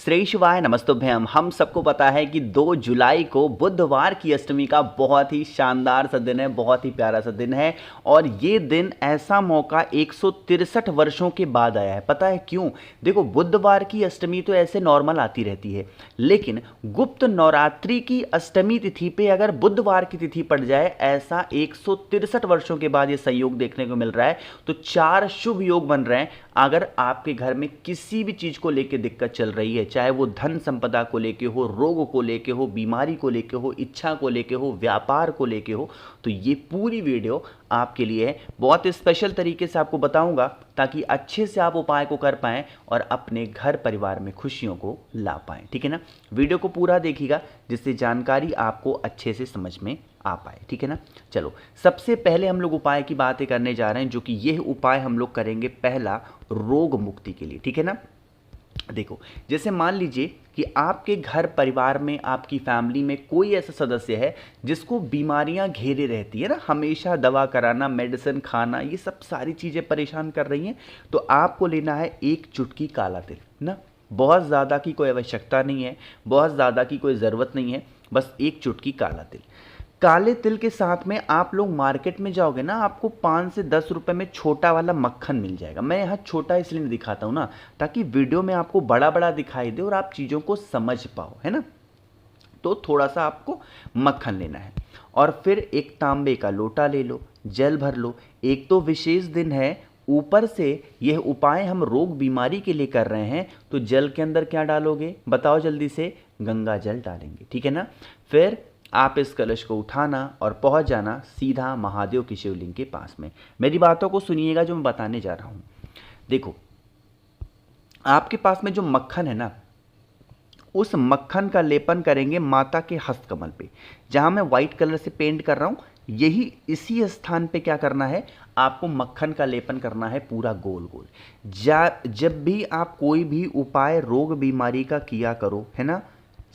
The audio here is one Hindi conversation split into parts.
श्री शिवाय नमस्तुभ्यम। हम सबको पता है कि 2 जुलाई को बुधवार की अष्टमी का बहुत ही शानदार सा दिन है, बहुत ही प्यारा सा दिन है। और ये दिन ऐसा मौका 163 वर्षों के बाद आया है। पता है क्यों? देखो, बुधवार की अष्टमी तो ऐसे नॉर्मल आती रहती है, लेकिन गुप्त नवरात्रि की अष्टमी तिथि पे अगर बुधवार की तिथि पड़ जाए, ऐसा 163 वर्षों के बाद ये संयोग देखने को मिल रहा है। तो 4 शुभ योग बन रहे हैं। अगर आपके घर में किसी भी चीज को लेकर दिक्कत चल रही है, चाहे वो धन संपदा को लेके हो, रोग को लेके हो, बीमारी को लेके हो, इच्छा को लेके हो, व्यापार को लेके हो, तो ये पूरी वीडियो आपके लिए है। बहुत स्पेशल तरीके से आपको बताऊंगा ताकि अच्छे से आप उपाय को कर पाएं और अपने घर परिवार में खुशियों को ला पाएं। ठीक है ना? वीडियो को पूरा देखिएगा जिससे जानकारी आपको अच्छे से समझ में आ पाए। ठीक है ना? चलो, सबसे पहले हम लोग उपाय की बातें करने जा रहे हैं, जो कि यह उपाय हम लोग करेंगे पहला रोग मुक्ति के लिए। ठीक है ना? देखो, जैसे मान लीजिए कि आपके घर परिवार में, आपकी फैमिली में कोई ऐसा सदस्य है जिसको बीमारियां घेरे रहती है ना, हमेशा दवा कराना, मेडिसिन खाना, ये सब सारी चीज़ें परेशान कर रही हैं। तो आपको लेना है एक चुटकी काला तिल ना। बहुत ज़्यादा की कोई आवश्यकता नहीं है, बहुत ज़्यादा की कोई ज़रूरत नहीं है, बस एक चुटकी काला तिल। काले तिल के साथ में आप लोग मार्केट में जाओगे ना, आपको 5 से 10 रुपए में छोटा वाला मक्खन मिल जाएगा। मैं यहाँ छोटा इसलिए दिखाता हूँ ना, ताकि वीडियो में आपको बड़ा बड़ा दिखाई दे और आप चीज़ों को समझ पाओ, है ना? तो थोड़ा सा आपको मक्खन लेना है और फिर एक तांबे का लोटा ले लो, जल भर लो। एक तो विशेष दिन है, ऊपर से यह उपाय हम रोग बीमारी के लिए कर रहे हैं, तो जल के अंदर क्या डालोगे बताओ जल्दी से? गंगा जल डालेंगे। ठीक है ना? फिर आप इस कलश को उठाना और पहुंच जाना सीधा महादेव की शिवलिंग के पास में। मेरी बातों को सुनिएगा जो मैं बताने जा रहा हूं। देखो, आपके पास में जो मक्खन है ना, उस मक्खन का लेपन करेंगे माता के हस्तकमल पे। जहां मैं व्हाइट कलर से पेंट कर रहा हूं, यही इसी स्थान पे क्या करना है, आपको मक्खन का लेपन करना है पूरा गोल गोल। जब भी आप कोई भी उपाय रोग बीमारी का किया करो, है ना,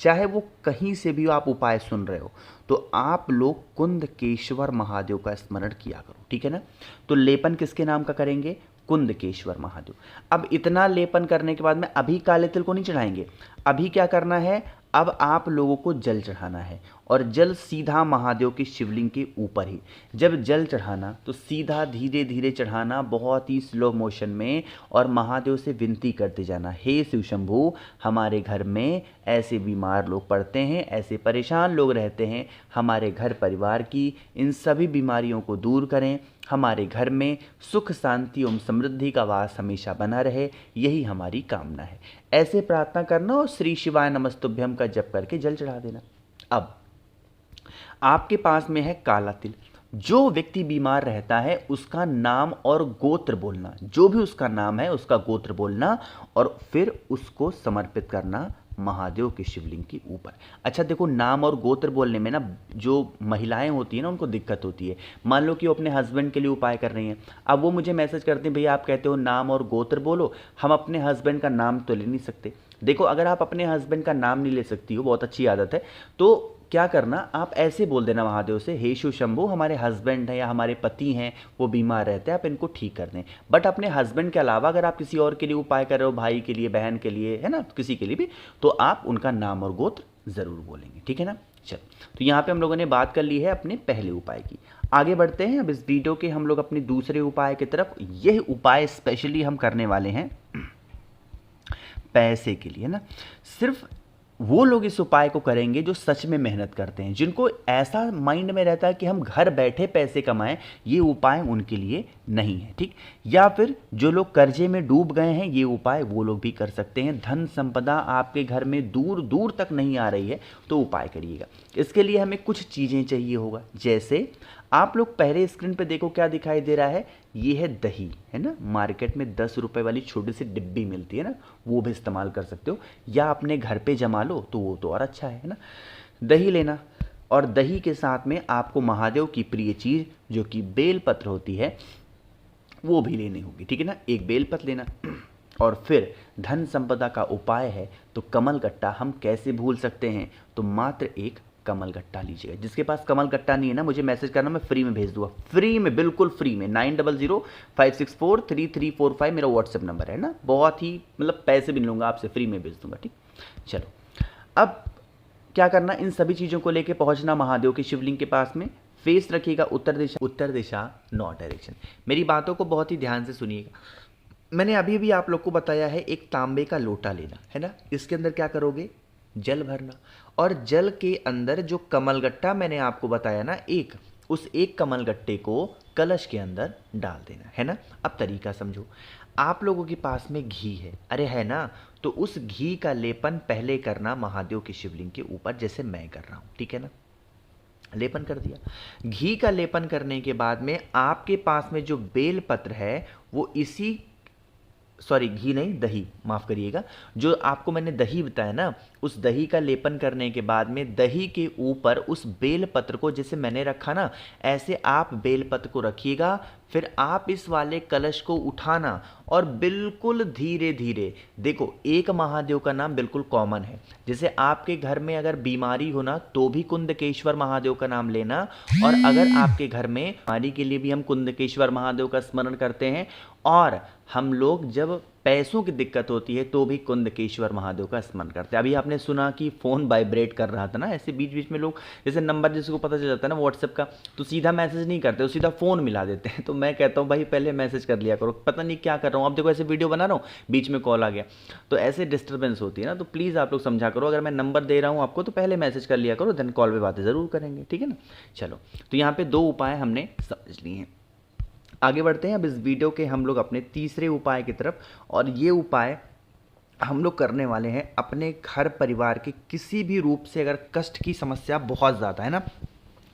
चाहे वो कहीं से भी आप उपाय सुन रहे हो, तो आप लोग कुंदकेश्वर महादेव का स्मरण किया करो। ठीक है ना? तो लेपन किसके नाम का करेंगे? कुंदकेश्वर महादेव। अब इतना लेपन करने के बाद में अभी काले तिल को नहीं चढ़ाएंगे। अभी क्या करना है, अब आप लोगों को जल चढ़ाना है और जल सीधा महादेव की शिवलिंग के ऊपर ही। जब जल चढ़ाना तो सीधा धीरे धीरे चढ़ाना, बहुत ही स्लो मोशन में, और महादेव से विनती करते जाना, हे शिव शंभू, हमारे घर में ऐसे बीमार लोग पड़ते हैं, ऐसे परेशान लोग रहते हैं, हमारे घर परिवार की इन सभी बीमारियों को दूर करें, हमारे घर में सुख शांति एवं समृद्धि का वास हमेशा बना रहे, यही हमारी कामना है। ऐसे प्रार्थना करना और श्री शिवाय नमस्तुभ्यम का जप करके जल चढ़ा देना। अब आपके पास में है काला तिल। जो व्यक्ति बीमार रहता है उसका नाम और गोत्र बोलना, जो भी उसका नाम है उसका गोत्र बोलना, और फिर उसको समर्पित करना महादेव के शिवलिंग के ऊपर। अच्छा देखो, नाम और गोत्र बोलने में ना जो महिलाएं होती हैं ना, उनको दिक्कत होती है। मान लो कि वो अपने हस्बैंड के लिए उपाय कर रही हैं, अब वो मुझे मैसेज करते हैं, भैया आप कहते हो नाम और गोत्र बोलो, हम अपने हस्बैंड का नाम तो ले नहीं सकते। देखो, अगर आप अपने हस्बैंड का नाम नहीं ले सकती हो, बहुत अच्छी आदत है, तो क्या करना, आप ऐसे बोल देना महादेव से, हे शिव शंभू, हमारे हस्बैंड हैं या हमारे पति हैं वो बीमार रहते हैं, आप इनको ठीक कर दें। बट अपने हस्बैंड के अलावा अगर आप किसी और के लिए उपाय कर रहे हो, भाई के लिए, बहन के लिए, है ना, किसी के लिए भी, तो आप उनका नाम और गोत्र जरूर बोलेंगे। ठीक है ना? चल, तो यहाँ पे हम लोगों ने बात कर ली है अपने पहले उपाय की। आगे बढ़ते हैं अब इस वीडियो के हम लोग अपने दूसरे उपाय की तरफ। यह उपाय स्पेशली हम करने वाले हैं पैसे के लिए ना। सिर्फ वो लोग इस उपाय को करेंगे जो सच में मेहनत करते हैं, जिनको ऐसा माइंड में रहता है कि हम घर बैठे पैसे कमाएं, ये उपाय उनके लिए नहीं है। ठीक? या फिर जो लोग कर्जे में डूब गए हैं, ये उपाय वो लोग भी कर सकते हैं। धन संपदा आपके घर में दूर दूर तक नहीं आ रही है तो उपाय करिएगा। इसके लिए हमें कुछ चीज़ें चाहिए होगा, जैसे आप लोग पहले स्क्रीन पे देखो क्या दिखाई दे रहा है, ये है दही, है ना। मार्केट में 10 रुपए वाली छोटी सी डिब्बी मिलती है ना, वो भी इस्तेमाल कर सकते हो, या अपने घर पे जमा लो तो वो तो और अच्छा है ना। दही लेना, और दही के साथ में आपको महादेव की प्रिय चीज़ जो कि बेलपत्र होती है वो भी लेनी होगी। ठीक है ना? एक बेलपत्र लेना। और फिर धन संपदा का उपाय है तो कमल कट्टा हम कैसे भूल सकते हैं, तो मात्र एक कमल गट्टा लीजिएगा। जिसके पास कमल गट्टा नहीं है ना, मुझे मैसेज करना, मैं फ्री में भेज दूंगा, फ्री में, बिल्कुल फ्री में। 9005643345 मेरा व्हाट्सएप नंबर है ना, बहुत ही मतलब पैसे भी नहीं लूँगा आपसे, फ्री में भेज दूंगा, ठीक। चलो अब क्या करना, इन सभी चीज़ों को लेके पहुंचना महादेव के शिवलिंग के पास में। फेस रखिएगा उत्तर दिशा नॉर्थ डायरेक्शन। मेरी बातों को बहुत ही ध्यान से सुनिएगा। मैंने अभी भी आप लोग को बताया है, एक तांबे का लोटा लेना है ना, इसके अंदर क्या करोगे, जल भरना, और जल के अंदर जो कमलगट्टा मैंने आपको बताया ना, उस एक कमलगट्टे को कलश के अंदर डाल देना है ना। अब तरीका समझो, आप लोगों के पास में घी है, अरे है ना, तो उस घी का लेपन पहले करना महादेव के शिवलिंग के ऊपर, जैसे मैं कर रहा हूं, ठीक है ना। लेपन कर दिया। घी का लेपन करने के बाद में आपके पास में जो बेल पत्र है वो घी नहीं, दही, माफ करिएगा, जो आपको मैंने दही बताया ना, उस दही का लेपन करने के बाद में दही के ऊपर उस बेल पत्र को, जैसे मैंने रखा ना, ऐसे आप बेल पत्र को रखिएगा। फिर आप इस वाले कलश को उठाना और बिल्कुल धीरे धीरे, देखो एक महादेव का नाम बिल्कुल कॉमन है, जैसे आपके घर में अगर बीमारी हो ना तो भी कुंदकेश्वर महादेव का नाम लेना, और अगर आपके घर में बीमारी के लिए भी हम कुंदकेश्वर महादेव का स्मरण करते हैं, और हम लोग जब पैसों की दिक्कत होती है तो भी कुंदकेश्वर महादेव का स्मरण करते हैं। अभी आपने सुना कि फ़ोन वाइब्रेट कर रहा था ना, ऐसे बीच बीच में लोग, जैसे नंबर जिसको पता चल जाता है ना व्हाट्सएप का, तो सीधा मैसेज नहीं करते, तो सीधा फ़ोन मिला देते हैं। तो मैं कहता हूँ भाई पहले मैसेज कर लिया करो, पता नहीं क्या कर रहा हूँ। अब देखो ऐसे वीडियो बना रहा हूँ, बीच में कॉल आ गया, तो ऐसे डिस्टर्बेंस होती है ना, तो प्लीज़ आप लोग समझा करो। अगर मैं नंबर दे रहा हूँ आपको तो पहले मैसेज कर लिया करो, देन कॉल पर बातें ज़रूर करेंगे, ठीक है ना। चलो, तो यहाँ पर 2 उपाय हमने समझ लिए हैं। आगे बढ़ते हैं अब इस वीडियो के हम लोग अपने तीसरे उपाय की तरफ, और ये उपाय हम लोग करने वाले हैं अपने घर परिवार के किसी भी रूप से, अगर कष्ट की समस्या बहुत ज़्यादा है ना,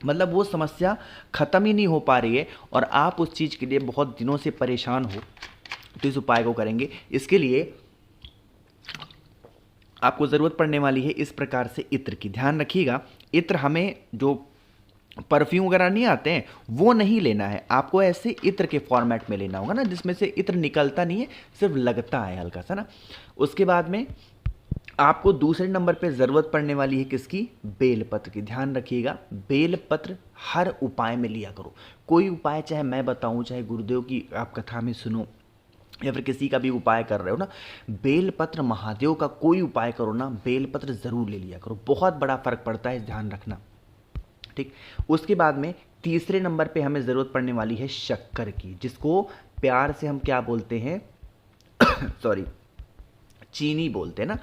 मतलब वो समस्या ख़त्म ही नहीं हो पा रही है और आप उस चीज़ के लिए बहुत दिनों से परेशान हो, तो इस उपाय को करेंगे। इसके लिए आपको ज़रूरत पड़ने वाली है इस प्रकार से इत्र की। ध्यान रखिएगा, इत्र हमें जो परफ्यूम वगैरह नहीं आते हैं वो नहीं लेना है, आपको ऐसे इत्र के फॉर्मेट में लेना होगा ना, जिसमें से इत्र निकलता नहीं है, सिर्फ लगता है हल्का सा ना। उसके बाद में आपको दूसरे नंबर पे ज़रूरत पड़ने वाली है किसकी, बेलपत्र की। ध्यान रखिएगा, बेलपत्र हर उपाय में लिया करो। कोई उपाय चाहे मैं बताऊं, चाहे गुरुदेव की आप कथा में सुनो, या फिर किसी का भी उपाय कर रहे हो ना, बेलपत्र महादेव का कोई उपाय करो ना, बेलपत्र ज़रूर ले लिया करो, बहुत बड़ा फर्क पड़ता है, ध्यान रखना, ठीक। उसके बाद में तीसरे नंबर पे हमें ज़रूरत पड़ने वाली है शक्कर की, जिसको प्यार से हम क्या बोलते हैं सॉरी, चीनी बोलते हैं ना।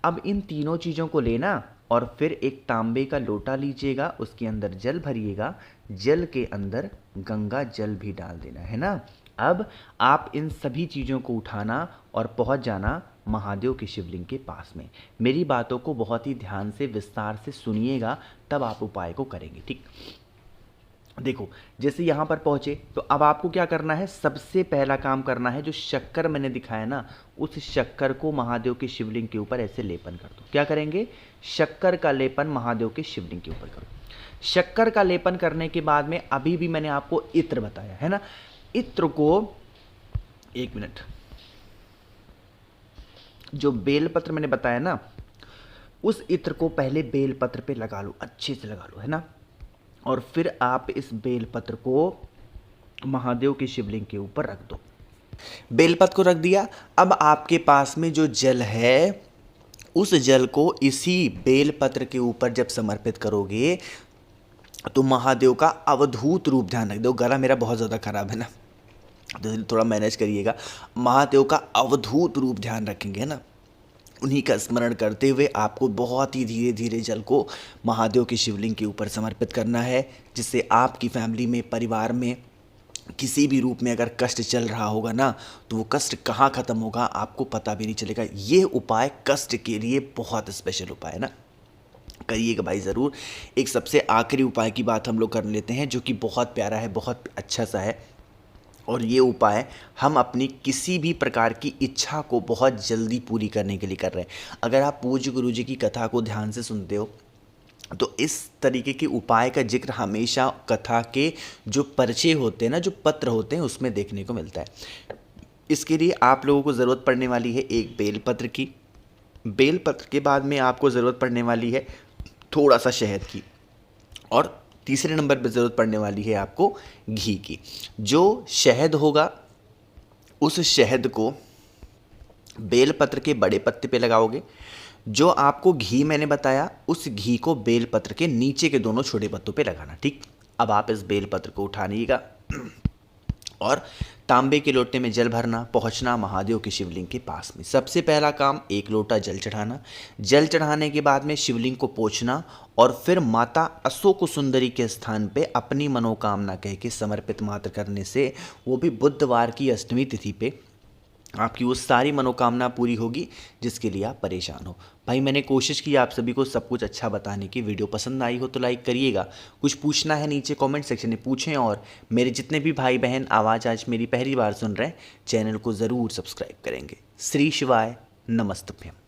अब इन तीनों चीज़ों को लेना और फिर एक तांबे का लोटा लीजिएगा, उसके अंदर जल भरिएगा, जल के अंदर गंगा जल भी डाल देना है ना। अब आप इन सभी चीज़ों को उठाना और पहुंच जाना महादेव के शिवलिंग के पास में। मेरी बातों को बहुत ही ध्यान से विस्तार से सुनिएगा, तब आप उपाय को करेंगे, ठीक। देखो जैसे यहाँ पर पहुँचे तो अब आपको क्या करना है, सबसे पहला काम करना है, जो शक्कर मैंने दिखाया ना, उस शक्कर को महादेव के शिवलिंग के ऊपर ऐसे लेपन कर दो। क्या करेंगे, शक्कर का लेपन महादेव के शिवलिंग के ऊपर करो। शक्कर का लेपन करने के बाद में अभी भी मैंने आपको इत्र बताया है ना, इत्र को, एक मिनट, जो बेलपत्र मैंने बताया ना, उस इत्र को पहले बेलपत्र पे लगा लो, अच्छे से लगा लो, है ना। और फिर आप इस बेलपत्र को महादेव के शिवलिंग के ऊपर रख दो। बेलपत्र को रख दिया। अब आपके पास में जो जल है, उस जल को इसी बेलपत्र के ऊपर जब समर्पित करोगे तो महादेव का अवधूत रूप, ध्यान रख दो, गला मेरा बहुत ज़्यादा खराब है ना, तो थोड़ा मैनेज करिएगा। महादेव का अवधूत रूप ध्यान रखेंगे ना, उन्हीं का स्मरण करते हुए आपको बहुत ही धीरे धीरे जल को महादेव के शिवलिंग के ऊपर समर्पित करना है, जिससे आपकी फैमिली में, परिवार में किसी भी रूप में अगर कष्ट चल रहा होगा ना, तो वो कष्ट कहाँ ख़त्म होगा आपको पता भी नहीं चलेगा। ये उपाय कष्ट के लिए बहुत स्पेशल उपाय है ना, करिएगा भाई ज़रूर। एक सबसे आखिरी उपाय की बात हम लोग कर लेते हैं, जो कि बहुत प्यारा है, बहुत अच्छा सा है, और ये उपाय हम अपनी किसी भी प्रकार की इच्छा को बहुत जल्दी पूरी करने के लिए कर रहे हैं। अगर आप पूज्य गुरु जी की कथा को ध्यान से सुनते हो तो इस तरीके के उपाय का जिक्र हमेशा कथा के जो परिचय होते हैं ना, जो पत्र होते हैं, उसमें देखने को मिलता है। इसके लिए आप लोगों को ज़रूरत पड़ने वाली है एक बेलपत्र की। बेलपत्र के बाद में आपको ज़रूरत पड़ने वाली है थोड़ा सा शहद की। और तीसरे नंबर पर ज़रूरत पड़ने वाली है आपको घी की। जो शहद होगा उस शहद को बेलपत्र के बड़े पत्ते पे लगाओगे। जो आपको घी मैंने बताया उस घी को बेलपत्र के नीचे के दोनों छोटे पत्तों पे लगाना। ठीक, अब आप इस बेलपत्र को उठानिएगा और तांबे के लोटे में जल भरना, पहुंचना महादेव के शिवलिंग के पास में। सबसे पहला काम 1 लोटा जल चढ़ाना। जल चढ़ाने के बाद में शिवलिंग को पोंछना और फिर माता अशोक सुंदरी के स्थान पे अपनी मनोकामना कह के समर्पित मात्र करने से, वो भी बुधवार की अष्टमी तिथि पे, आपकी वो सारी मनोकामना पूरी होगी जिसके लिए आप परेशान हो। भाई मैंने कोशिश की आप सभी को सब कुछ अच्छा बताने की। वीडियो पसंद आई हो तो लाइक करिएगा। कुछ पूछना है नीचे कमेंट सेक्शन में पूछें, और मेरे जितने भी भाई बहन आवाज़ आज मेरी पहली बार सुन रहे हैं चैनल को ज़रूर सब्सक्राइब करेंगे। श्री शिवाय नमस्तभ्यम।